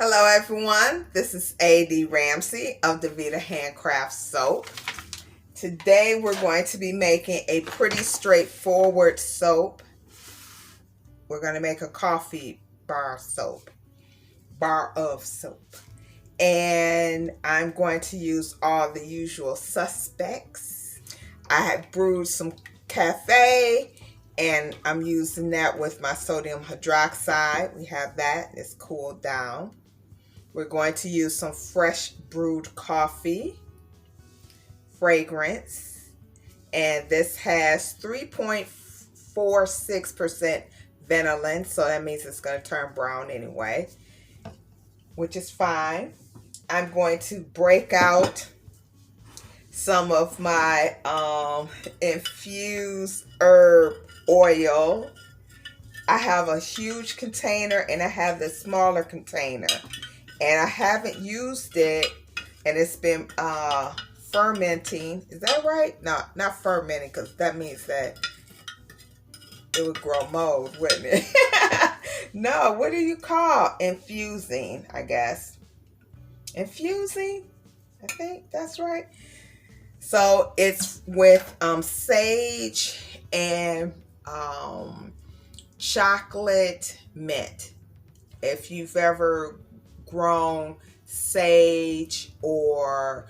Hello everyone, this is A.D. Ramsey of Davita Handcraft Soap. Today we're going to be making a pretty straightforward soap. We're going to make a coffee bar of soap. And I'm going to use all the usual suspects. I have brewed some cafe and I'm using that with my sodium hydroxide. We have that, it's cooled down. We're going to use some fresh brewed coffee fragrance, and this has 3.46% vanillin, so that means it's going to turn brown anyway, which is fine. I'm going to break out some of my infused herb oil. I have a huge container and I have the smaller container. And I haven't used it, and it's been fermenting. Is that right? No, not fermenting, because that means that it would grow mold, wouldn't it? No, what do you call infusing, I guess? Infusing? I think that's right. So it's with sage and chocolate mint. If you've ever grown sage or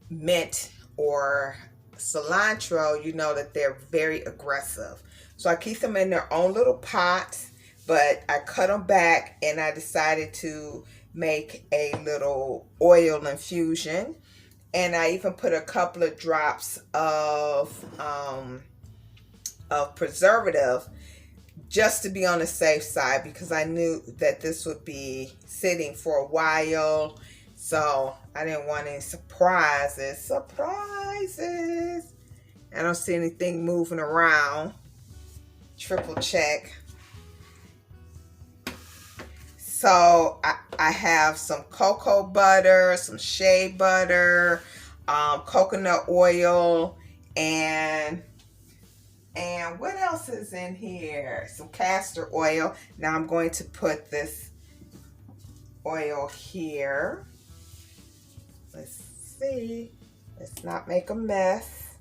mint or cilantro, you know that they're very aggressive. So I keep them in their own little pots, but I cut them back and I decided to make a little oil infusion. And I even put a couple of drops of preservative, just to be on the safe side, because I knew that this would be sitting for a while, so I didn't want any surprises. I don't see anything moving around. Triple check. So I have some cocoa butter, some shea butter, coconut oil, and what else is in here? Some castor oil. Now I'm going to put this oil here. Let's see. Let's not make a mess.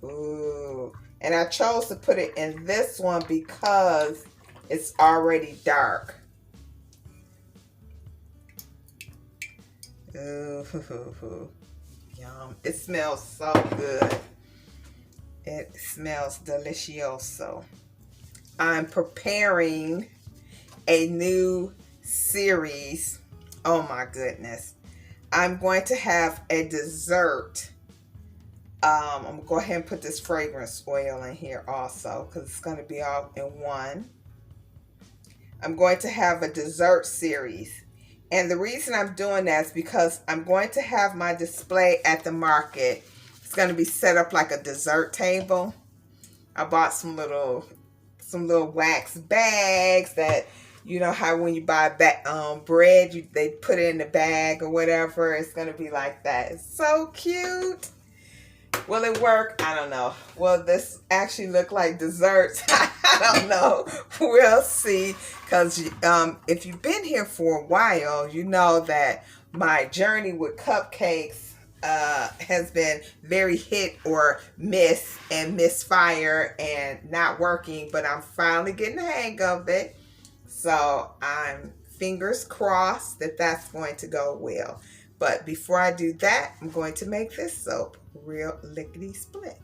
Ooh. And I chose to put it in this one because it's already dark. Ooh. Yum. It smells so good. It smells delicioso. I'm preparing a new series. Oh my goodness. I'm going to have a dessert. I'm going to go ahead and put this fragrance oil in here also, because it's going to be all in one. I'm going to have a dessert series. And the reason I'm doing that is because I'm going to have my display at the market. It's going to be set up like a dessert table. I bought some little wax bags that, you know how when you buy bread, they put it in the bag or whatever. It's going to be like that. It's so cute. Will it work? I don't know. Will this actually look like desserts? I don't know. We'll see. Because if you've been here for a while, you know that my journey with cupcakes has been very hit or miss and misfire and not working, but I'm finally getting the hang of it. So I'm fingers crossed that that's going to go well. But before I do that, I'm going to make this soap real lickety split.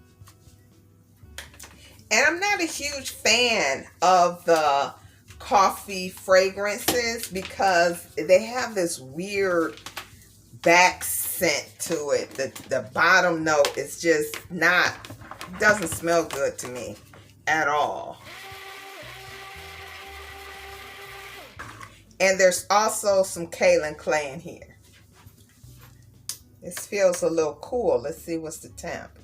And I'm not a huge fan of the coffee fragrances because they have this weird back scent to it. The bottom note is just not, doesn't smell good to me at all. And there's also some kaolin clay in here. This feels a little cool. Let's see what's the temp.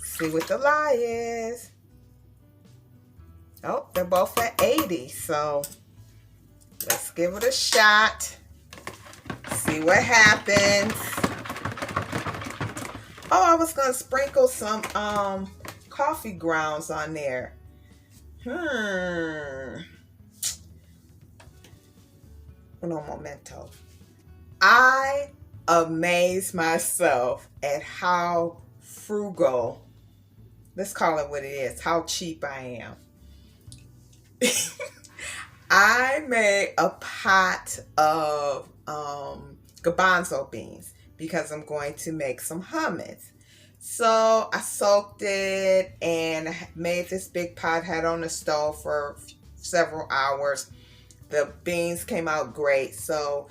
See what the lie is. Oh, they're both at 80, so let's give it a shot. See what happens. Oh, I was gonna sprinkle some coffee grounds on there. uno momento. I amaze myself at how frugal, let's call it what it is, how cheap I am. I made a pot of garbanzo beans because I'm going to make some hummus. So I soaked it and made this big pot, had on the stove for several hours. The beans came out great, so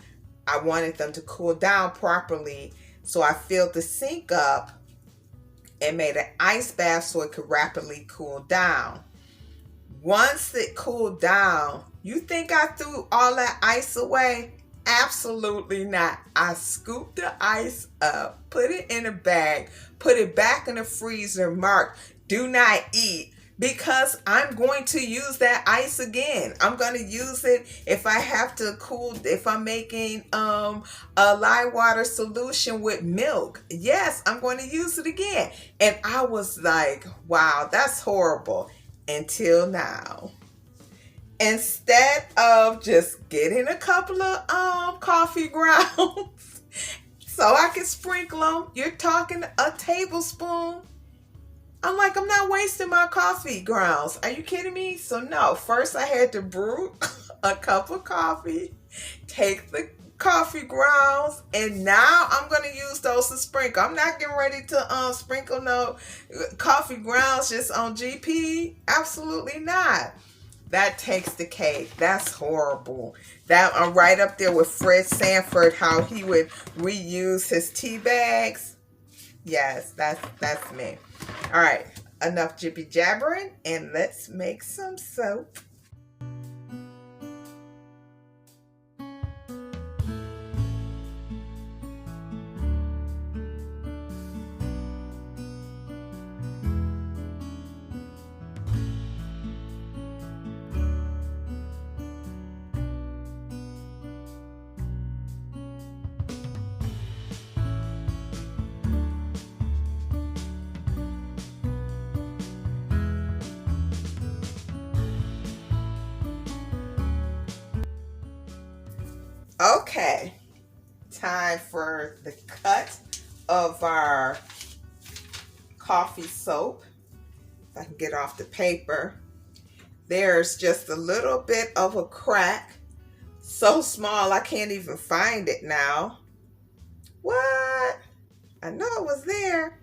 I wanted them to cool down properly. So I filled the sink up and made an ice bath so it could rapidly cool down. Once it cooled down, you think I threw all that ice away? Absolutely not. I scooped the ice up, put it in a bag, put it back in the freezer marked "Do not eat," because I'm going to use that ice again. I'm going to use it if I have to cool, if I'm making a lye water solution with milk. Yes, I'm going to use it again. And I was like, wow, that's horrible. Until now. Instead of just getting a couple of coffee grounds so I can sprinkle them, you're talking a tablespoon. I'm like, I'm not wasting my coffee grounds. Are you kidding me? So no, first I had to brew a cup of coffee, take the coffee grounds, and now I'm going to use those to sprinkle. I'm not getting ready to sprinkle no coffee grounds just on GP. Absolutely not. That takes the cake. That's horrible. That I'm right up there with Fred Sanford, how he would reuse his tea bags. Yes, that's me. All right, enough jibby jabbering, and let's make some soap. Okay, time for the cut of our coffee soap. If I can get off the paper. There's just a little bit of a crack. So small I can't even find it now. What? I know it was there,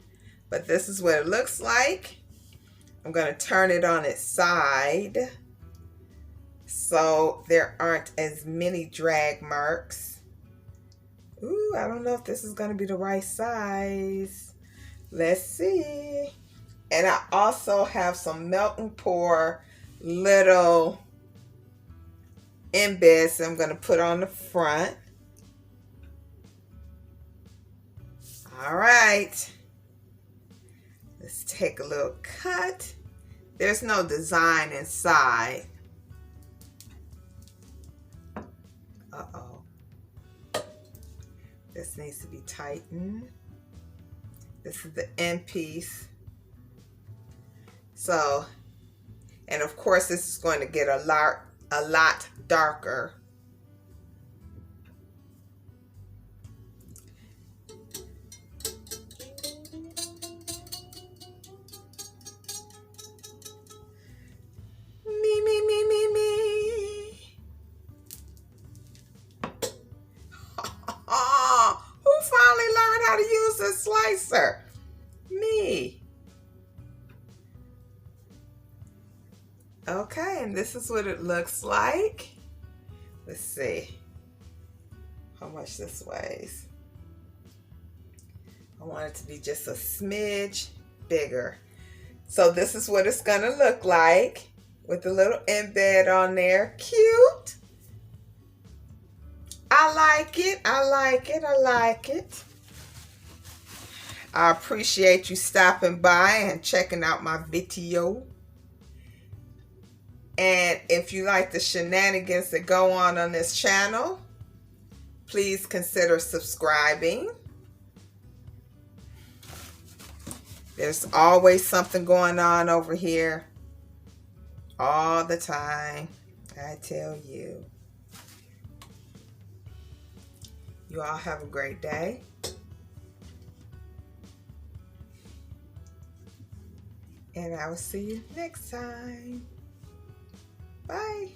but this is what it looks like. I'm going to turn it on its side so there aren't as many drag marks. Ooh, I don't know if this is going to be the right size. Let's see. And I also have some melt and pour little embeds I'm going to put on the front. All right. Let's take a little cut. There's no design inside. Uh-oh. This needs to be tightened. This is the end piece. So, and of course this is going to get a lot darker. Who finally learned how to use a slicer? Me. Okay, and this is what it looks like. Let's see how much this weighs. I want it to be just a smidge bigger. So this is what it's gonna look like with the little embed on there. Cute. I like it. I like it. I like it. I appreciate you stopping by and checking out my video. And if you like the shenanigans that go on this channel, please consider subscribing. There's always something going on over here. All the time, I tell you. You all have a great day. And I will see you next time. Bye.